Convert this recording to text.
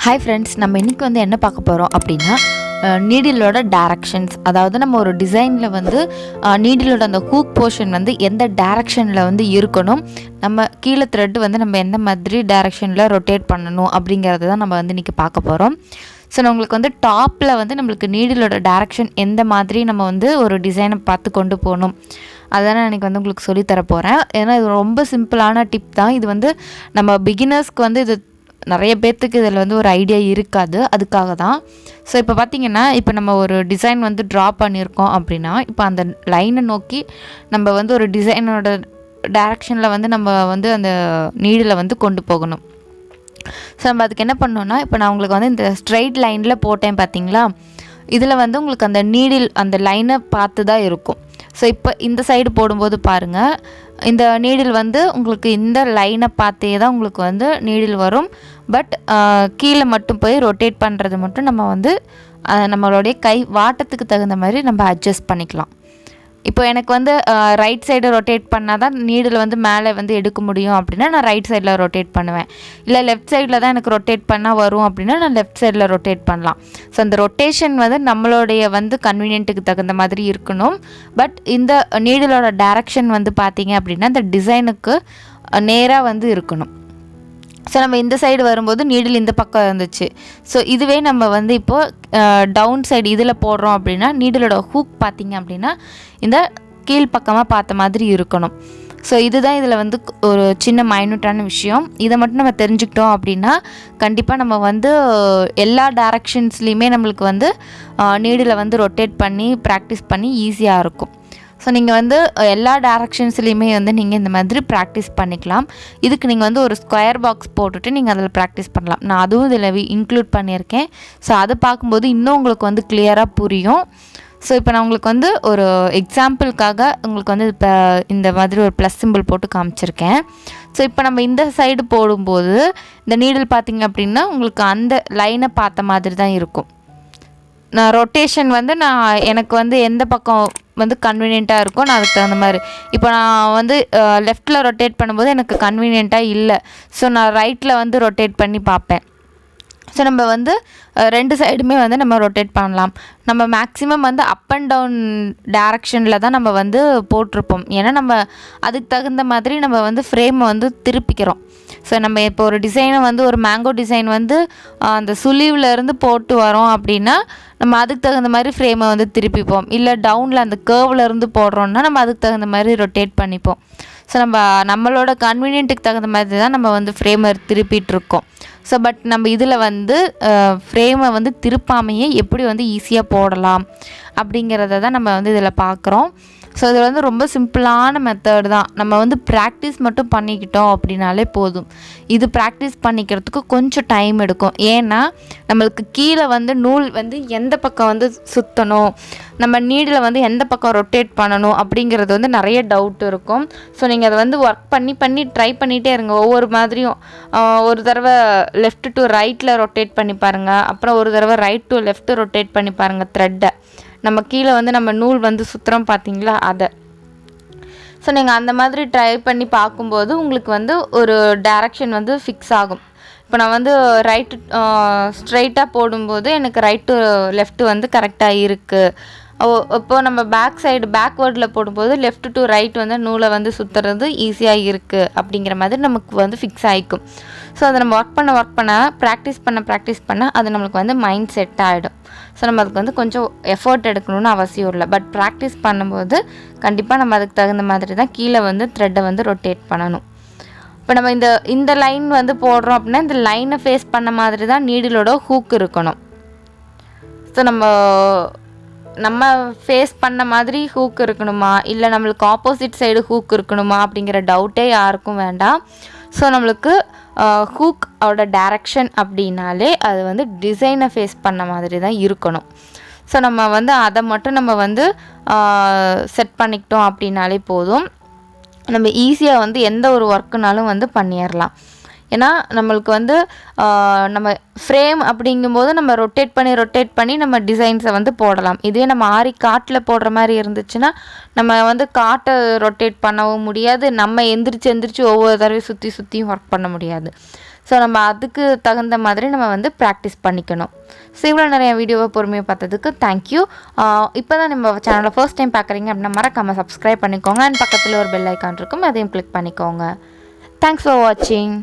Hi friends, நம்ம இன்றைக்கி வந்து என்ன பார்க்க போகிறோம் அப்படின்னா நீடிலோட டைரக்ஷன்ஸ். அதாவது நம்ம ஒரு டிசைனில் வந்து நீடிலோட அந்த ஹூக் போர்ஷன் வந்து எந்த டைரக்ஷனில் வந்து இருக்கணும், நம்ம கீழே த்ரெட் வந்து நம்ம எந்த மாதிரி டைரக்ஷனில் ரொட்டேட் பண்ணணும் அப்படிங்கிறது தான் நம்ம வந்து இன்றைக்கி பார்க்க போகிறோம். ஸோ நம்மளுக்கு வந்து டாப்பில் வந்து நம்மளுக்கு நீடிலோட டைரக்ஷன் எந்த மாதிரி நம்ம வந்து ஒரு டிசைனை பார்த்து கொண்டு போகணும் அதான் நான் இன்றைக்கி வந்து உங்களுக்கு சொல்லித்தர போகிறேன். ஏன்னா இது ரொம்ப சிம்பிளான டிப் தான். இது வந்து நம்ம பிகினர்ஸ்க்கு வந்து இது நிறைய பேர்த்துக்கு இதில் வந்து ஒரு ஐடியா இருக்காது, அதுக்காக தான். ஸோ இப்போ பார்த்திங்கன்னா, இப்போ நம்ம ஒரு டிசைன் வந்து ட்ரா பண்ணியிருக்கோம் அப்படின்னா, இப்போ அந்த லைனை நோக்கி நம்ம வந்து ஒரு டிசைனோட டைரக்ஷனில் வந்து நம்ம வந்து அந்த நீடில் வந்து கொண்டு போகணும். ஸோ நம்ம அதுக்கு என்ன பண்ணோன்னா, இப்போ நான் உங்களுக்கு வந்து இந்த ஸ்ட்ரைட் லைனில் போட்டேன் பார்த்திங்களா, இதில் வந்து உங்களுக்கு அந்த நீடில் அந்த லைனை பார்த்து தான் இருக்கும். ஸோ இப்போ இந்த சைடு போடும்போது பாருங்கள், இந்த நீடில் வந்து உங்களுக்கு இந்த லைனை பார்த்தே தான் உங்களுக்கு வந்து நீடில் வரும். பட் கீழே மட்டும் போய் ரொட்டேட் பண்ணுறது மட்டும் நம்ம வந்து நம்மளுடைய கை வாட்டத்துக்கு தகுந்த மாதிரி நம்ம அட்ஜஸ்ட் பண்ணிக்கலாம். இப்போ எனக்கு வந்து ரைட் சைடு ரொட்டேட் பண்ணால் தான் நீடில் வந்து மேலே வந்து எடுக்க முடியும் அப்படின்னா நான் ரைட் சைடில் ரொட்டேட் பண்ணுவேன். இல்லை லெஃப்ட் சைடில் தான் எனக்கு ரொட்டேட் பண்ணால் வரும் அப்படின்னா நான் லெஃப்ட் சைடில் ரொட்டேட் பண்ணலாம். ஸோ அந்த ரொட்டேஷன் வந்து நம்மளுடைய வந்து கன்வீனியன்ட்டுக்கு தகுந்த மாதிரி இருக்கணும். பட் இந்த நீடிலோட டைரக்ஷன் வந்து பார்த்திங்க அப்படின்னா இந்த டிசைனுக்கு நேராக வந்து இருக்கணும். ஸோ நம்ம இந்த சைடு வரும்போது நீடில் இந்த பக்கம் இருந்துச்சு. ஸோ இதுவே நம்ம வந்து இப்போது டவுன் சைடு இதில் போடுறோம் அப்படின்னா நீடிலோட ஹூக் பார்த்திங்க அப்படின்னா இந்த கீழ்ப்பக்கமாக பார்த்த மாதிரி இருக்கணும். ஸோ இதுதான் இதில் வந்து ஒரு சின்ன மைனூட்டான விஷயம். இதை மட்டும் நம்ம தெரிஞ்சுக்கிட்டோம் அப்படின்னா கண்டிப்பாக நம்ம வந்து எல்லா டைரக்ஷன்ஸ்லேயுமே நம்மளுக்கு வந்து நீடில் வந்து ரொட்டேட் பண்ணி ப்ராக்டிஸ் பண்ணி ஈஸியாக இருக்கும். ஸோ நீங்கள் வந்து எல்லா டைரக்ஷன்ஸ்லேயுமே வந்து நீங்கள் இந்த மாதிரி ப்ராக்டிஸ் பண்ணிக்கலாம். இதுக்கு நீங்கள் வந்து ஒரு ஸ்கொயர் பாக்ஸ் போட்டுட்டு நீங்கள் அதில் ப்ராக்டிஸ் பண்ணலாம். நான் அதுவும் இதில் இன்க்ளூட் பண்ணியிருக்கேன். ஸோ அதை பார்க்கும்போது இன்னும் உங்களுக்கு வந்து கிளியராக புரியும். ஸோ இப்போ நான் உங்களுக்கு வந்து ஒரு எக்ஸாம்பிளுக்காக உங்களுக்கு வந்து இப்போ இந்த மாதிரி ஒரு ப்ளஸ் சிம்பிள் போட்டு காமிச்சிருக்கேன். ஸோ இப்போ நம்ம இந்த சைடு போடும்போது இந்த நீடில் பார்த்திங்க அப்படின்னா உங்களுக்கு அந்த லைனை பார்த்த மாதிரி தான் இருக்கும். நான் ரொட்டேஷன் வந்து எனக்கு வந்து எந்த பக்கம் வந்து கன்வீனியண்ட்டாக இருக்கும் நான் அதுக்கு தகுந்த மாதிரி. இப்போ நான் வந்து லெஃப்ட்டில் ரொட்டேட் பண்ணும்போது எனக்கு கன்வீனியண்ட்டாக இல்லை. ஸோ நான் ரைட்டில் வந்து ரொட்டேட் பண்ணி பார்ப்பேன். ஸோ நம்ம வந்து ரெண்டு சைடுமே வந்து நம்ம ரொட்டேட் பண்ணலாம். நம்ம மேக்ஸிமம் வந்து அப் அண்ட் டவுன் டைரக்ஷனில் தான் நம்ம வந்து போட்டிருப்போம். ஏன்னா நம்ம அதுக்கு தகுந்த மாதிரி நம்ம வந்து ஃப்ரேமை வந்து திருப்பிக்கிறோம். ஸோ நம்ம இப்போ ஒரு டிசைனை வந்து ஒரு மேங்கோ டிசைன் வந்து அந்த சுழிவுலேருந்து போட்டு வரோம் அப்படின்னா நம்ம அதுக்கு தகுந்த மாதிரி ஃப்ரேமை வந்து திருப்பிப்போம். இல்லை டவுனில் அந்த கேர்வ்லேருந்து போடுறோன்னா நம்ம அதுக்கு தகுந்த மாதிரி ரொட்டேட் பண்ணிப்போம். ஸோ நம்மளோட கன்வீனியன்ட்டுக்கு தகுந்த மாதிரி தான் நம்ம வந்து ஃப்ரேமை திருப்பிகிட்ருக்கோம். ஸோ பட் நம்ம இதில் வந்து ஃப்ரேமை வந்து திருப்பாமையே எப்படி வந்து ஈஸியாக போடலாம் அப்படிங்கிறத தான் நம்ம வந்து இதில் பார்க்குறோம். ஸோ இது வந்து ரொம்ப சிம்பிளான மெத்தட் தான். நம்ம வந்து ப்ராக்டிஸ் மட்டும் பண்ணிக்கிட்டோம் அப்படின்னாலே போதும். இது ப்ராக்டிஸ் பண்ணிக்கிறதுக்கு கொஞ்சம் டைம் எடுக்கும். ஏன்னா நம்மளுக்கு கீழே வந்து நூல் வந்து எந்த பக்கம் வந்து சுற்றணும், நம்ம நீடில் வந்து எந்த பக்கம் ரொட்டேட் பண்ணணும் அப்படிங்கிறது வந்து நிறைய டவுட் இருக்கும். ஸோ நீங்கள் அதை வந்து ஒர்க் பண்ணி ட்ரை பண்ணிகிட்டே இருங்க. ஒவ்வொரு மாதிரியும் ஒரு தடவை லெஃப்ட் டு ரைட்டில் ரொட்டேட் பண்ணி பாருங்கள். அப்புறம் ஒரு தடவை ரைட் டு லெஃப்ட் ரொட்டேட் பண்ணி பாருங்கள் த்ரெட்டை. நம்ம கீழே வந்து நம்ம நூல் வந்து சுற்றுறோம் பார்த்திங்களா அதை. ஸோ நீங்கள் அந்த மாதிரி ட்ரை பண்ணி பார்க்கும்போது உங்களுக்கு வந்து ஒரு டைரக்ஷன் வந்து ஃபிக்ஸ் ஆகும். இப்போ நான் வந்து ரைட்டு ஸ்ட்ரைட்டாக போடும்போது எனக்கு ரைட் டு லெஃப்ட்டு வந்து கரெக்டாக இருக்குது. இப்போது நம்ம பேக்வேர்டில் போடும்போது லெஃப்ட் டு ரைட் வந்து நூலை வந்து சுற்றுறது ஈஸியாக இருக்குது அப்படிங்கிற மாதிரி நமக்கு வந்து ஃபிக்ஸ் ஆகிக்கும். ஸோ அதை நம்ம ஒர்க் பண்ண ப்ராக்டிஸ் பண்ண அது நம்மளுக்கு வந்து மைண்ட் செட் ஆகிடும். ஸோ நம்ம அதுக்கு வந்து கொஞ்சம் எஃபர்ட் எடுக்கணும்னு அவசியம் இல்லை. பட் ப்ராக்டிஸ் பண்ணும்போது கண்டிப்பாக நம்ம அதுக்கு தகுந்த மாதிரி தான் கீழே வந்து த்ரெட்டை வந்து ரொட்டேட் பண்ணணும். இப்போ நம்ம இந்த லைன் வந்து போடுறோம் அப்படின்னா இந்த லைனை ஃபேஸ் பண்ண மாதிரி தான் நீடிலோட ஹூக் இருக்கணும். ஸோ நம்ம ஃபேஸ் பண்ண மாதிரி ஹூக் இருக்கணுமா, இல்லை நம்மளுக்கு ஆப்போசிட் சைடு ஹூக் இருக்கணுமா அப்படிங்கிற டவுட்டே யாருக்கும் வேண்டாம். ஸோ நம்மளுக்கு ஹூக்கோட டைரக்ஷன் அப்படின்னாலே அது வந்து டிசைனை ஃபேஸ் பண்ண மாதிரி தான் இருக்கணும். ஸோ நம்ம வந்து அதை மட்டும் நம்ம வந்து செட் பண்ணிக்கிட்டோம் அப்படின்னாலே போதும். நம்ம ஈஸியாக வந்து எந்த ஒரு ஒர்க்குனாலும் வந்து பண்ணிடலாம். ஏன்னா நம்மளுக்கு வந்து நம்ம ஃப்ரேம் அப்படிங்கும்போது நம்ம ரொட்டேட் பண்ணி நம்ம டிசைன்ஸை வந்து போடலாம். இதுவே நம்ம ஆரி காட்டில் போடுற மாதிரி இருந்துச்சுன்னா நம்ம வந்து காட்டை ரொட்டேட் பண்ணவும் முடியாது, நம்ம எந்திரிச்சு ஒவ்வொரு தடவை சுற்றியும் ஒர்க் பண்ண முடியாது. ஸோ நம்ம அதுக்கு தகுந்த மாதிரி நம்ம வந்து ப்ராக்டிஸ் பண்ணிக்கணும். ஸோ இவ்வளோ நிறைய வீடியோவை பொறுமையாக பார்த்ததுக்கு தேங்க்யூ. இப்போ தான் நம்ம சேனலை ஃபர்ஸ்ட் டைம் பார்க்குறீங்க அப்படின்னா மறக்காமல் சப்ஸ்கிரைப் பண்ணிக்கோங்க. அண்ட் பக்கத்தில் ஒரு பெல் ஐக்கான் இருக்கும், அதையும் கிளிக் பண்ணிக்கோங்க. தேங்க்ஸ் ஃபார் வாட்சிங்.